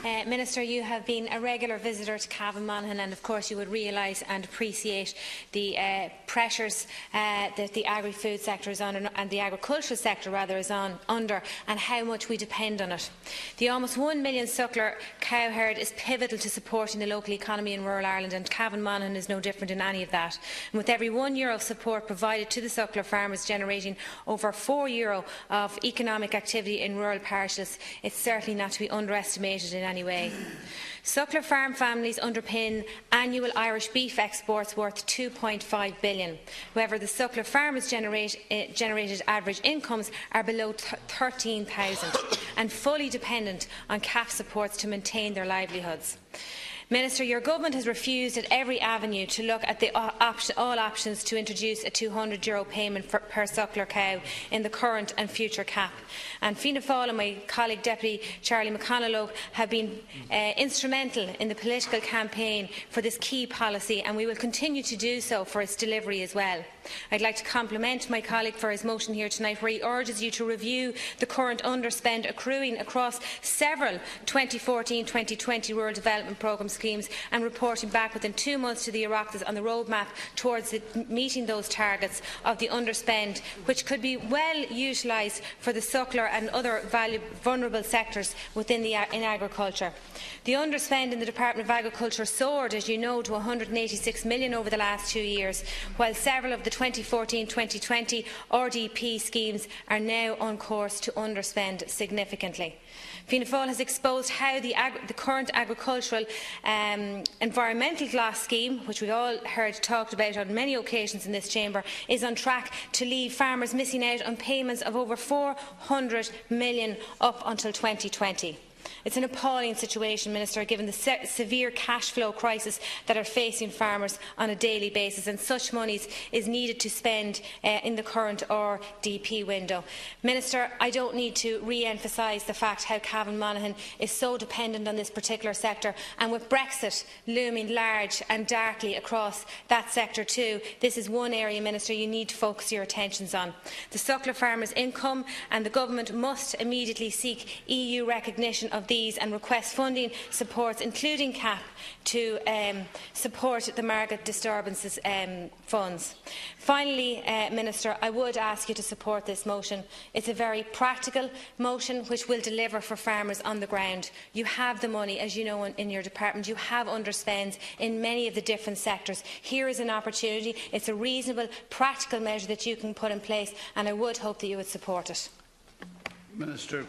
Minister, you have been a regular visitor to Cavan Monaghan, and of course you would realise and appreciate the pressures that the agri-food sector is on, and the agricultural sector rather is under, and how much we depend on it. The almost 1 million suckler cow herd is pivotal to supporting the local economy in rural Ireland, and Cavan Monaghan is no different in any of that. And with every €1 of support provided to the suckler farmers generating over €4 of economic activity in rural parishes, it's certainly not to be underestimated in any way. Suckler farm families underpin annual Irish beef exports worth €2.5 billion. However, the suckler farmers' generated average incomes are below €13,000 and fully dependent on CAF supports to maintain their livelihoods. Minister, your government has refused at every avenue to look at all options to introduce a €200 payment per suckler cow in the current and future CAP. And Fianna Fáil and my colleague Deputy Charlie McConalogue have been instrumental in the political campaign for this key policy, and we will continue to do so for its delivery as well. I'd like to compliment my colleague for his motion here tonight, where he urges you to review the current underspend accruing across several 2014-2020 rural development programme schemes and reporting back within 2 months to the Oireachtas on the roadmap towards meeting those targets of the underspend, which could be well utilised for the suckler and other vulnerable sectors in agriculture. The underspend in the Department of Agriculture soared, as you know, to €186 million over the last 2 years, while several of the 2014-2020 RDP schemes are now on course to underspend significantly. Fianna Fáil has exposed how the current agricultural environmental gloss scheme, which we all heard talked about on many occasions in this chamber, is on track to leave farmers missing out on payments of over €400 million up until 2020. It's an appalling situation, Minister, given the severe cash flow crisis that are facing farmers on a daily basis, and such money is needed to spend in the current RDP window. Minister, I don't need to re-emphasise the fact how Cavan Monaghan is so dependent on this particular sector, and with Brexit looming large and darkly across that sector too, this is one area, Minister, you need to focus your attentions on. The suckler farmers' income, and the Government must immediately seek EU recognition of these and request funding supports, including CAP, to support the market disturbances funds. Finally, Minister, I would ask you to support this motion. It's a very practical motion which will deliver for farmers on the ground. You have the money, as you know, in your department. You have underspends in many of the different sectors. Here is an opportunity. It's a reasonable, practical measure that you can put in place, and I would hope that you would support it. Minister.